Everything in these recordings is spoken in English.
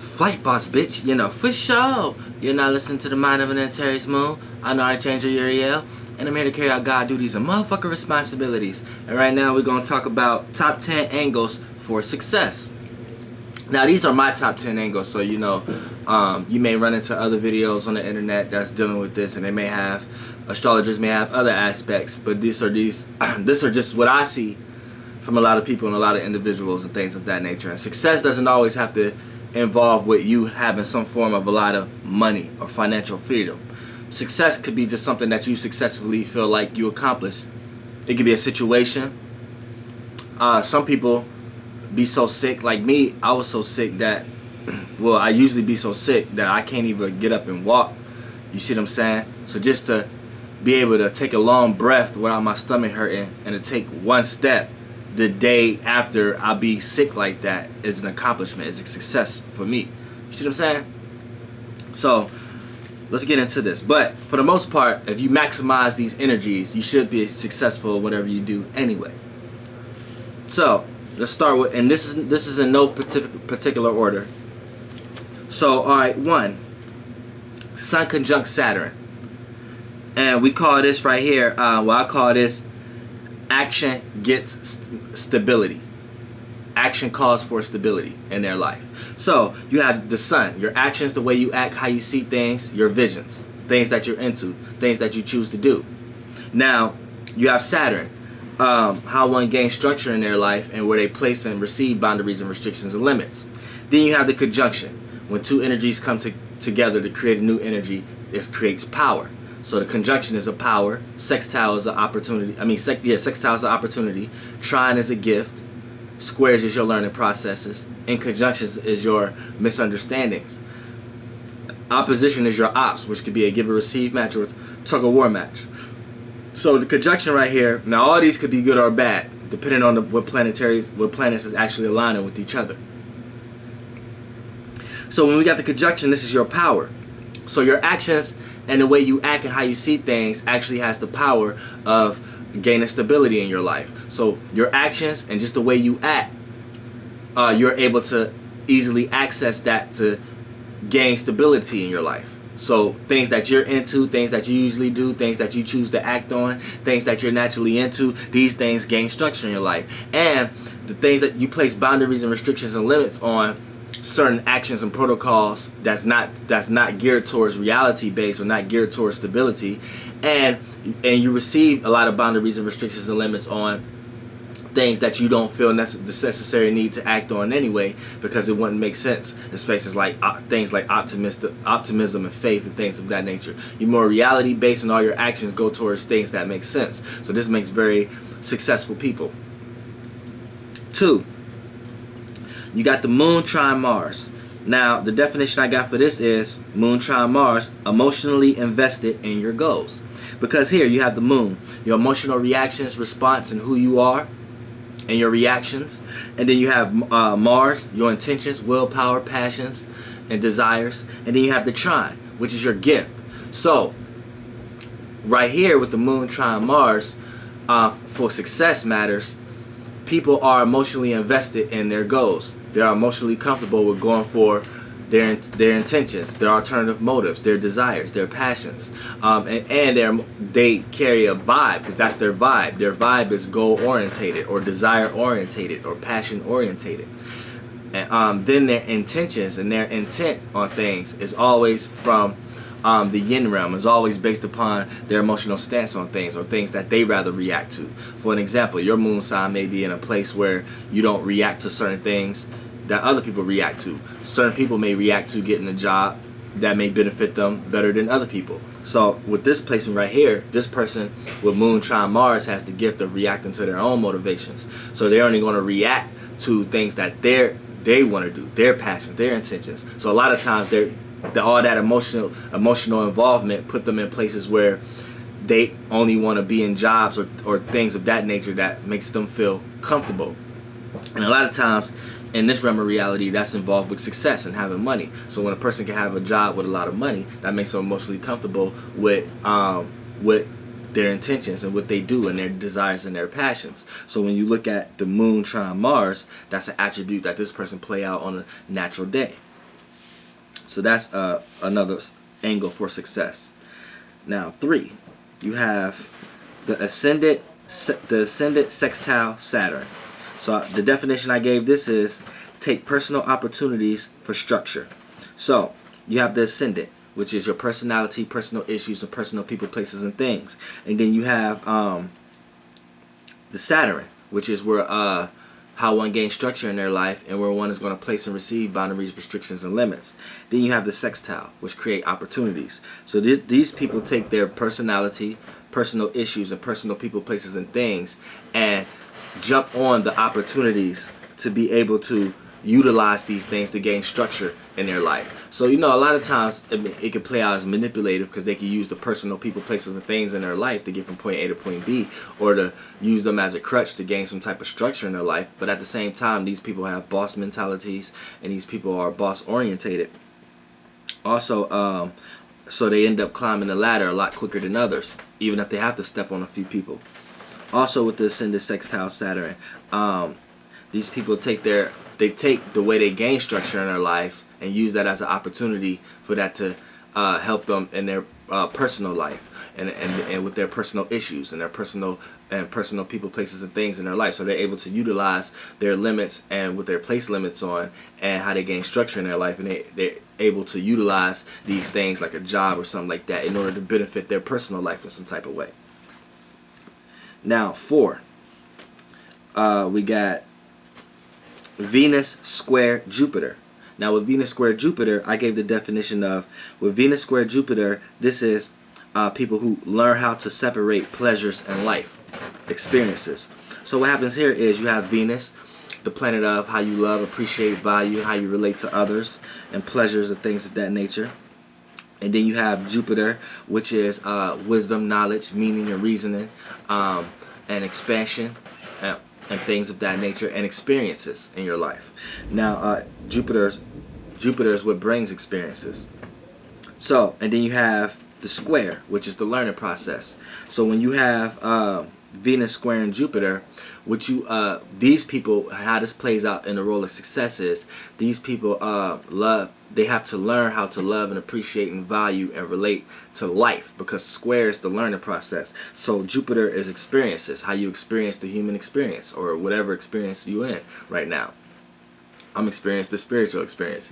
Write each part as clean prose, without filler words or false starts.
Flight boss, bitch, you know, for sure. You're not listening to the Mind of an Antares Moon. I know Archangel Uriel, and I'm here to carry out God duties and motherfucking responsibilities. And right now we're going to talk about top 10 angles for success. Now these are my top 10 angles, so you know, you may run into other videos on the internet that's dealing with this, and they may have, astrologers may have other aspects, but these are just what I see from a lot of people and a lot of individuals and things of that nature. And success doesn't always have to involve with you having some form of a lot of money or financial freedom. Success could be just something that you successfully feel like you accomplished. It could be a situation. Some people be so sick, like me. I was so sick that, well, I usually be so sick that I can't even get up and walk. You see what I'm saying? So just to be able to take a long breath without my stomach hurting and to take one step the day after I be sick like that is an accomplishment, is a success for me. You see what I'm saying? So let's get into this. But for the most part, if you maximize these energies, you should be successful in whatever you do anyway. So let's start with, and this is in no particular order. So alright, 1, Sun conjunct Saturn, and we call this right here, I call this action gets stability. Action calls for stability in their life. So you have the Sun, your actions, the way you act, how you see things, your visions, things that you're into, things that you choose to do. Now you have Saturn, how one gains structure in their life and where they place and receive boundaries and restrictions and limits. Then you have the conjunction, when two energies come together to create a new energy. It creates power. So the conjunction is a power, sextile is an opportunity. Sextile is an opportunity. Trine is a gift. Squares is your learning processes. And conjunctions is your misunderstandings. Opposition is your ops, which could be a give or receive match or tug of war match. So the conjunction right here, now all these could be good or bad, depending on what planets is actually aligning with each other. So when we got the conjunction, this is your power. So your actions and the way you act and how you see things actually has the power of gaining stability in your life. So your actions and just the way you act, you're able to easily access that to gain stability in your life. So things that you're into, things that you usually do, things that you choose to act on, things that you're naturally into, these things gain structure in your life. And the things that you place boundaries and restrictions and limits on, certain actions and protocols that's not geared towards reality based or not geared towards stability, and you receive a lot of boundaries and restrictions and limits on things that you don't feel the necessary need to act on anyway, because it wouldn't make sense in spaces like things like optimism and faith and things of that nature. You're more reality based and all your actions go towards things that make sense. So this makes very successful people. 2, you got the Moon trine Mars. Now, the definition I got for this is Moon trine Mars, emotionally invested in your goals. Because here you have the Moon, your emotional reactions, response, and who you are, and your reactions. And then you have Mars, your intentions, willpower, passions, and desires. And then you have the trine, which is your gift. So, right here with the Moon trine Mars, for success matters, people are emotionally invested in their goals. They are emotionally comfortable with going for their intentions, their alternative motives, their desires, their passions, and they carry a vibe, because that's their vibe. Their vibe is goal orientated or desire orientated or passion orientated. And then their intentions and their intent on things is always from the yin realm, is always based upon their emotional stance on things or things that they rather react to. For an example, your moon sign may be in a place where you don't react to certain things that other people react to. Certain people may react to getting a job that may benefit them better than other people. So with this placement right here, this person with Moon trine Mars has the gift of reacting to their own motivations. So they're only going to react to things that they want to do, their passion, their intentions. So a lot of times all that emotional involvement put them in places where they only want to be in jobs or things of that nature that makes them feel comfortable. And a lot of times in this realm of reality, that's involved with success and having money. So when a person can have a job with a lot of money, that makes them emotionally comfortable with their intentions and what they do and their desires and their passions. So when you look at the Moon trine Mars, that's an attribute that this person play out on a natural day. So that's another angle for success. Now 3, you have the ascendant sextile Saturn. So the definition I gave this is take personal opportunities for structure. So you have the ascendant, which is your personality, personal issues, and personal people, places, and things. And then you have the Saturn, which is where how one gains structure in their life and where one is going to place and receive boundaries, restrictions, and limits. Then you have the sextile, which create opportunities. So these people take their personality, personal issues, and personal people, places, and things and jump on the opportunities to be able to utilize these things to gain structure in their life. So a lot of times it can play out as manipulative because they can use the personal people, places, and things in their life to get from point A to point B, or to use them as a crutch to gain some type of structure in their life. But at the same time, these people have boss mentalities and these people are boss orientated. Also, so they end up climbing the ladder a lot quicker than others, even if they have to step on a few people. Also with the ascendant sextile Saturn, these people take the way they gain structure in their life and use that as an opportunity for that to help them in their personal life and with their personal issues and their personal people, places, and things in their life. So they're able to utilize their limits and what their place limits on and how they gain structure in their life, and they're able to utilize these things like a job or something like that in order to benefit their personal life in some type of way. Now 4, we got Venus square Jupiter. Now with Venus square Jupiter, I gave the definition of, with Venus square Jupiter, this is people who learn how to separate pleasures and life experiences. So what happens here is you have Venus, the planet of how you love, appreciate, value, how you relate to others, and pleasures and things of that nature. And then you have Jupiter, which is wisdom, knowledge, meaning, and reasoning, and expansion, and things of that nature, and experiences in your life. Now, Jupiter is what brings experiences. So, and then you have the square, which is the learning process. So when you have Venus squaring Jupiter, these people, how this plays out in the role of success is, these people they have to learn how to love and appreciate and value and relate to life, because square is the learning process. So Jupiter is experiences, how you experience the human experience or whatever experience you're in right now. I'm experiencing the spiritual experience.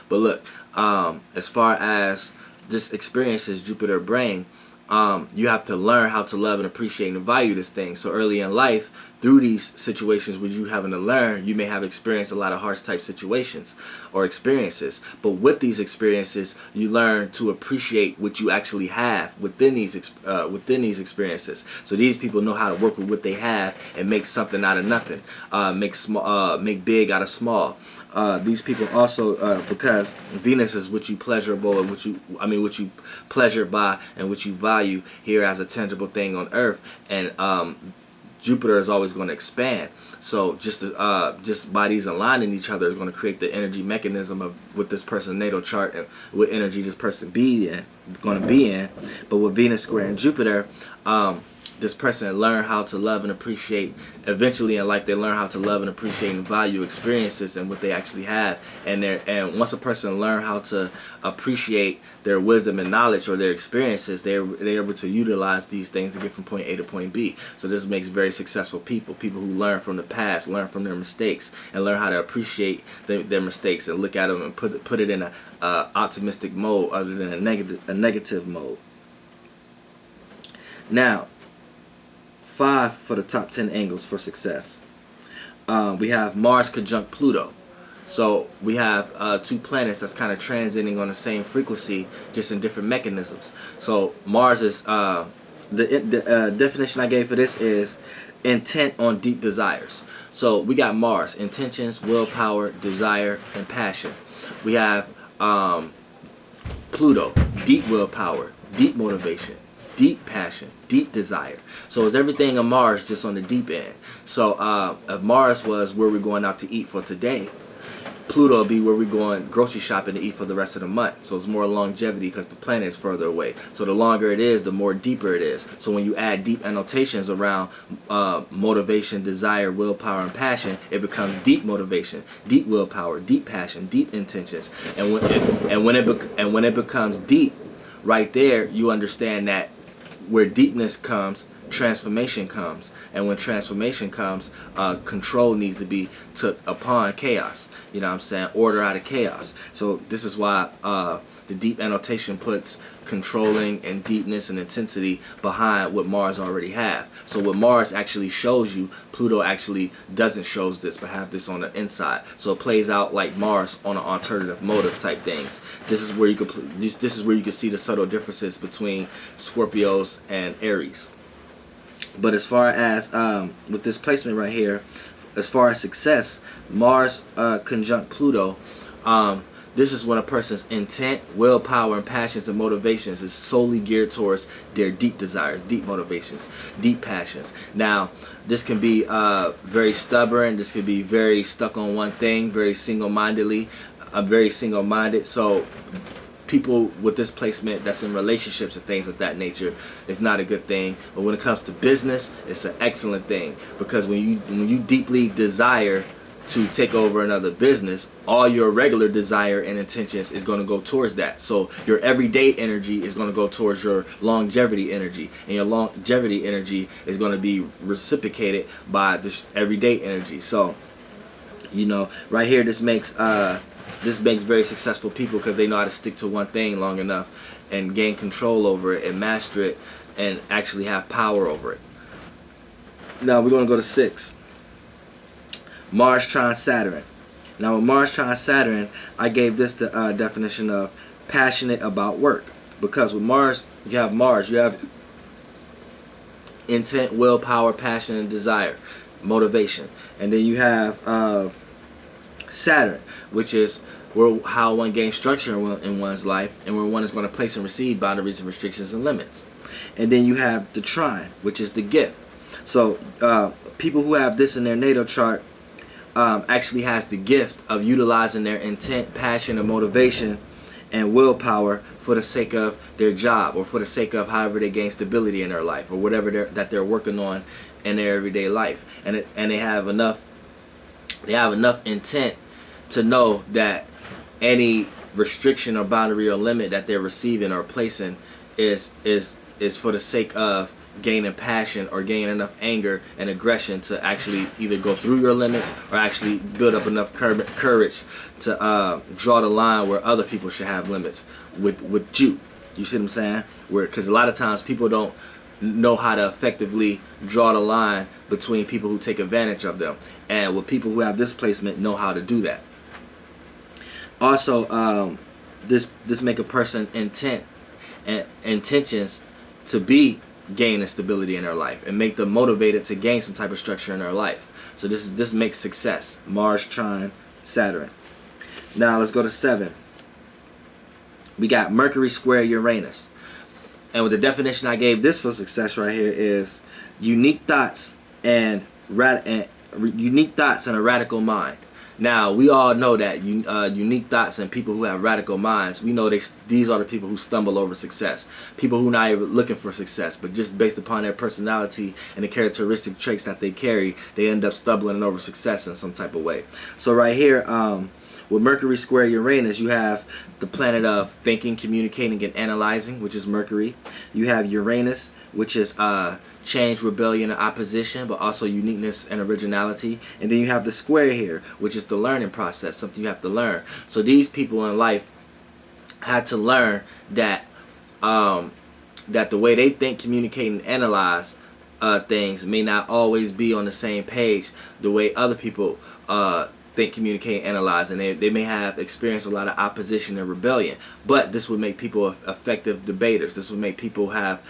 But look, as far as just experiences Jupiter bring, you have to learn how to love and appreciate and value this thing. So early in life, through these situations where you having to learn, you may have experienced a lot of harsh type situations or experiences. But with these experiences, you learn to appreciate what you actually have within these experiences. So these people know how to work with what they have and make something out of nothing. Make big out of small. These people also, because Venus is what you pleasurable and what you pleasured by and what you value here as a tangible thing on Earth, and Jupiter is always going to expand. So just by these aligning each other is going to create the energy mechanism of what this person's natal chart and what energy this person going to be in. But with Venus square and Jupiter, this person learn how to love and appreciate. Eventually in life, they learn how to love and appreciate and value experiences and what they actually have. And once a person learn how to appreciate their wisdom and knowledge or their experiences, they're able to utilize these things to get from point A to point B. So this makes very successful people who learn from the past, learn from their mistakes, and learn how to appreciate their mistakes and look at them and put it in a optimistic mode other than a negative mode. Now, 5 for the top 10 angles for success. We have Mars conjunct Pluto. So we have 2 planets that's kind of transiting on the same frequency, just in different mechanisms. So Mars is, the definition I gave for this is intent on deep desires. So we got Mars, intentions, willpower, desire, and passion. We have Pluto, deep willpower, deep motivation, deep passion, deep desire. So it's everything on Mars just on the deep end. So if Mars was where we're going out to eat for today, Pluto will be where we're going grocery shopping to eat for the rest of the month. So it's more longevity because the planet is further away. So the longer it is, the more deeper it is. So when you add deep annotations around motivation, desire, willpower, and passion, it becomes deep motivation, deep willpower, deep passion, deep intentions. And when it becomes deep, right there, you understand that where deepness comes, transformation comes. And when transformation comes, control needs to be took upon chaos. You know what I'm saying? Order out of chaos. So this is why the deep annotation puts controlling and deepness and intensity behind what Mars already have. So what Mars actually shows you, Pluto actually doesn't shows this, but have this on the inside. So it plays out like Mars on an alternative motive type things. This is where you could this is where you can see the subtle differences between Scorpios and Aries. But as far as with this placement right here, as far as success, Mars conjunct Pluto, this is when a person's intent, willpower, and passions and motivations is solely geared towards their deep desires, deep motivations, deep passions. Now, this can be very stubborn. This could be very stuck on one thing, very single-mindedly, very single-minded. So people with this placement that's in relationships and things of that nature is not a good thing. But when it comes to business, it's an excellent thing, because when you deeply desire to take over another business, all your regular desire and intentions is going to go towards that. So your everyday energy is going to go towards your longevity energy, and your longevity energy is going to be reciprocated by this everyday energy. So, you know, right here, this makes very successful people, because they know how to stick to one thing long enough and gain control over it and master it and actually have power over it. Now we're going to go to 6. Mars trine Saturn. Now with Mars trine Saturn, I gave this the definition of passionate about work, because with Mars, you have intent, willpower, passion, and desire, motivation. And then you have Saturn, which is how one gains structure in one's life, and where one is going to place and receive boundaries and restrictions and limits. And then you have the trine, which is the gift. So people who have this in their natal chart actually has the gift of utilizing their intent, passion, and motivation and willpower for the sake of their job, or for the sake of however they gain stability in their life, or whatever that they're working on in their everyday life. And they have enough intent to know that any restriction or boundary or limit that they're receiving or placing is for the sake of gaining passion or gaining enough anger and aggression to actually either go through your limits or actually build up enough courage to draw the line where other people should have limits with you. You see what I'm saying? Because a lot of times people don't know how to effectively draw the line between people who take advantage of them, and with people who have this placement know how to do that. Also, this make a person intentions to be gaining stability in their life and make them motivated to gain some type of structure in their life. So this makes success. Mars trine Saturn. Now let's go to 7. We got Mercury square Uranus. And with the definition I gave this for success right here is unique thoughts and unique thoughts and a radical mind. Now we all know that unique thoughts and people who have radical minds, we know these are the people who stumble over success. People who not even looking for success, but just based upon their personality and the characteristic traits that they carry, they end up stumbling over success in some type of way. So right here, with Mercury square Uranus, you have the planet of thinking, communicating, and analyzing, which is Mercury. You have Uranus, which is change, rebellion, and opposition, but also uniqueness and originality. And then you have the square here, which is the learning process, something you have to learn. So these people in life had to learn that that the way they think, communicate, and analyze things may not always be on the same page the way other people think, communicate, analyze, and they may have experienced a lot of opposition and rebellion. But this would make people effective debaters. This would make people have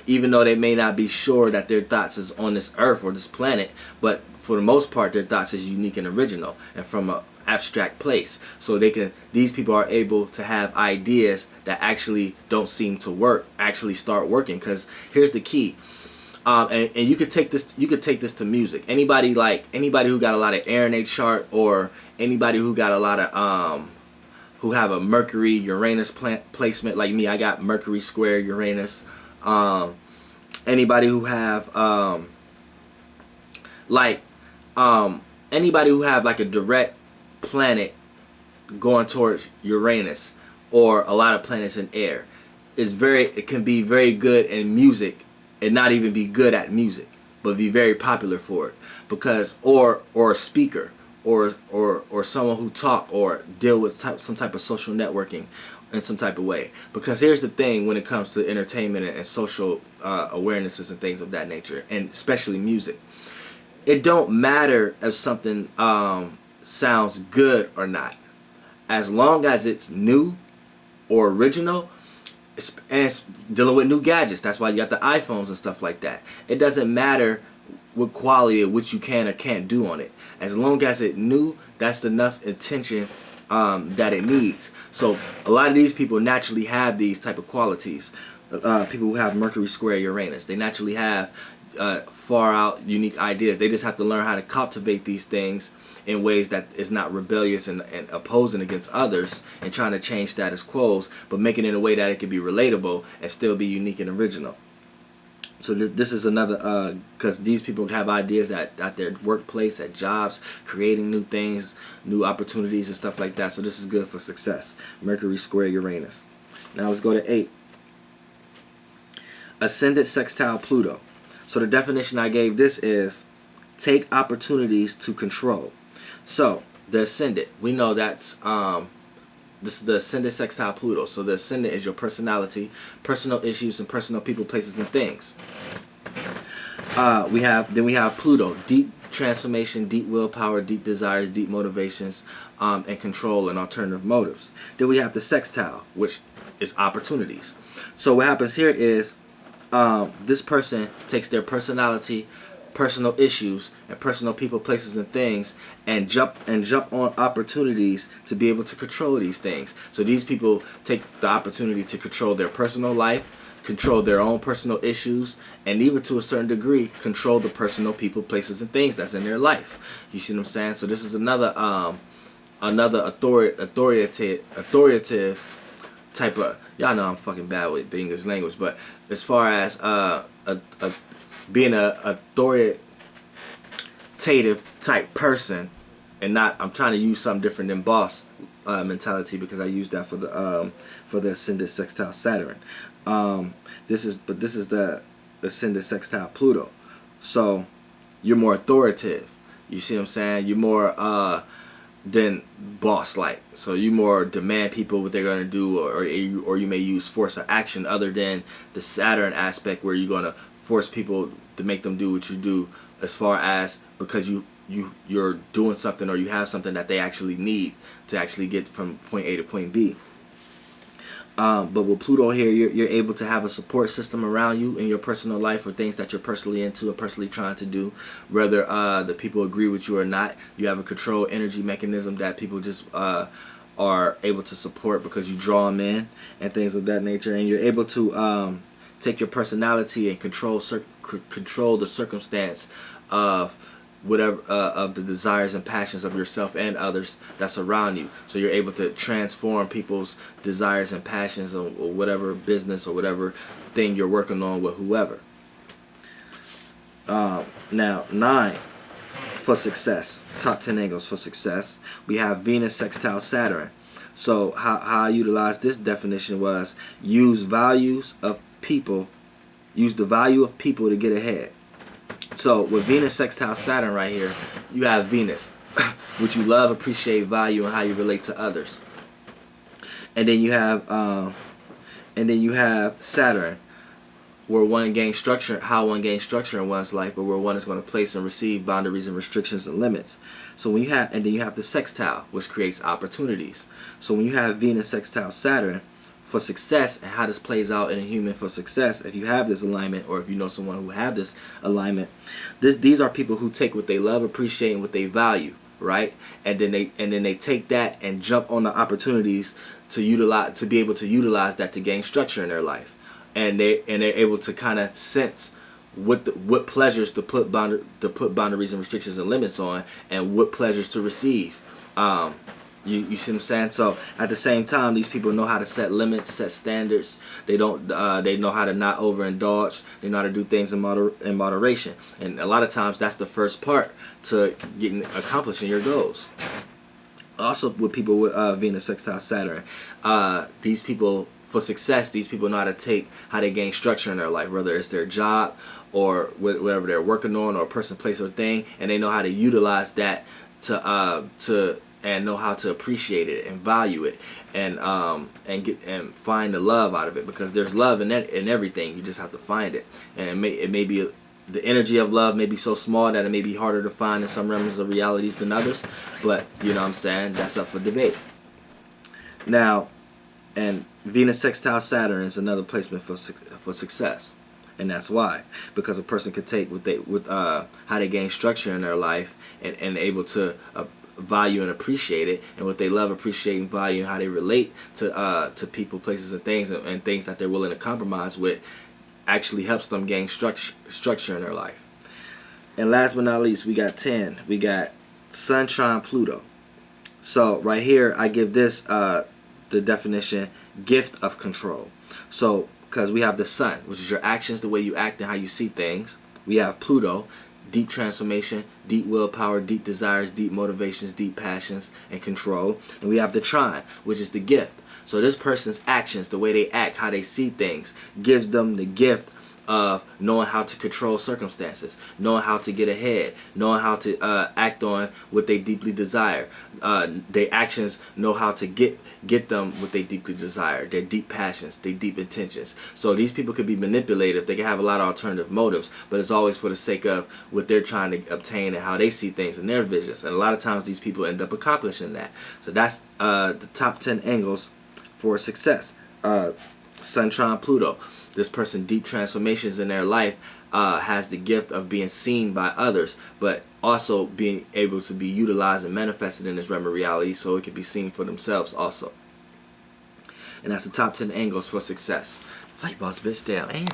even though they may not be sure that their thoughts is on this earth or this planet, but for the most part their thoughts is unique and original and from an abstract place. So these people are able to have ideas that actually don't seem to work actually start working. Because here's the key. And you could take this to music. Anybody who got a lot of air in their chart, or anybody who got a lot of who have a Mercury Uranus placement like me. I got Mercury square Uranus. Anybody who have anybody who have like a direct planet going towards Uranus, or a lot of planets in air, it can be very good in music and not even be good at music, but be very popular for it, because or a speaker, or someone who talk or deal with some type of social networking in some type of way. Because here's the thing, when it comes to entertainment and social awarenesses and things of that nature, and especially music, it don't matter if something sounds good or not, as long as it's new or original. And it's dealing with new gadgets. That's why you got the iPhones and stuff like that. It doesn't matter what quality or what you can or can't do on it. As long as it's new, that's enough attention that it needs. So a lot of these people naturally have these type of qualities. People who have Mercury square Uranus, they naturally have far out unique ideas. They just have to learn how to cultivate these things in ways that is not rebellious and opposing against others and trying to change status quos, but make it in a way that it can be relatable and still be unique and original. So this is another, because these people have ideas at their workplace, at jobs, creating new things, new opportunities and stuff like that. So this is good for success. Mercury square Uranus. Now let's go to 8. Ascendant sextile Pluto. So the definition I gave this is take opportunities to control. So the ascendant, we know that's this is the ascendant sextile Pluto. So the ascendant is your personality, personal issues, and personal people, places, and things. We have Pluto, deep transformation, deep willpower, deep desires, deep motivations, and control and alternative motives. Then we have the sextile, which is opportunities. So what happens here is this person takes their personality, personal issues, and personal people, places, and things, and jump on opportunities to be able to control these things. So these people take the opportunity to control their personal life, control their own personal issues, and even to a certain degree control the personal people, places, and things that's in their life. You see what I'm saying? So this is another authoritative type of, y'all know I'm fucking bad with the English language, but as far as being a authoritative type person, and not, I'm trying to use something different than boss mentality, because I use that for the ascendant sextile Saturn. This is the ascendant sextile Pluto. So you're more authoritative. You see what I'm saying? You're more than boss-like. So you more demand people what they're gonna do, or you may use force or action, other than the Saturn aspect where you're gonna force people to make them do what you do, as far as because you're doing something, or you have something that they actually need to actually get from point A to point B. But with Pluto here, you're able to have a support system around you in your personal life for things that you're personally into and personally trying to do, whether the people agree with you or not. You have a control energy mechanism that people just are able to support because you draw them in and things of that nature, and you're able to take your personality and control the circumstance of whatever of the desires and passions of yourself and others that's around you. So you're able to transform people's desires and passions, or whatever business or whatever thing you're working on with whoever. Now 9 for success, top 10 angles for success. We have Venus sextile Saturn. So how I utilized this definition was use the value of people to get ahead. So with Venus sextile Saturn right here, you have Venus, which you love, appreciate, value, and how you relate to others. And then you have Saturn, where one gains structure, how one gains structure in one's life, but where one is going to place and receive boundaries and restrictions and limits. So when you have, and then you have the sextile, which creates opportunities. So when you have Venus sextile Saturn for success, and how this plays out in a human for success, if you have this alignment, or if you know someone who have this alignment, these are people who take what they love, appreciate, and what they value, right? And then they take that and jump on the opportunities to be able to utilize that to gain structure in their life. And they're able to kind of sense what pleasures to put boundaries and restrictions and limits on, and what pleasures to receive. You see what I'm saying? So at the same time, these people know how to set limits, set standards. They don't. They know how to not overindulge. They know how to do things in moderation. And a lot of times, that's the first part to accomplishing your goals. Also, with people with Venus sextile Saturn, these people, for success, these people know how they gain structure in their life, whether it's their job or whatever they're working on, or a person, place, or thing, and they know how to utilize that to and know how to appreciate it and value it, and find the love out of it, because there's love in everything. You just have to find it, and it may be the energy of love may be so small that it may be harder to find in some realms of realities than others, but you know what I'm saying, that's up for debate. Now, and Venus sextile Saturn is another placement for success, and that's why, because a person could take how they gain structure in their life and able to value and appreciate it, and what they love, appreciate, and value, and how they relate to people, places, and things that they're willing to compromise with, actually helps them gain structure in their life. And last but not least, we got 10. We got Sun trine Pluto. So right here, I give this the definition: gift of control. So because we have the Sun, which is your actions, the way you act and how you see things. We have Pluto, deep transformation, deep willpower, deep desires, deep motivations, deep passions, and control. And we have the trine, which is the gift. So this person's actions, the way they act, how they see things, gives them the gift of knowing how to control circumstances, knowing how to get ahead, knowing how to act on what they deeply desire. Their actions know how to get them what they deeply desire, their deep passions, their deep intentions. So these people could be manipulative. They can have a lot of alternative motives, but it's always for the sake of what they're trying to obtain and how they see things in their visions. And a lot of times these people end up accomplishing that. So that's the top 10 angles for success. Sun trine Pluto. This person, deep transformations in their life, has the gift of being seen by others, but also being able to be utilized and manifested in this realm of reality, so it can be seen for themselves also. And that's the top 10 angles for success. Flight boss bitch down. And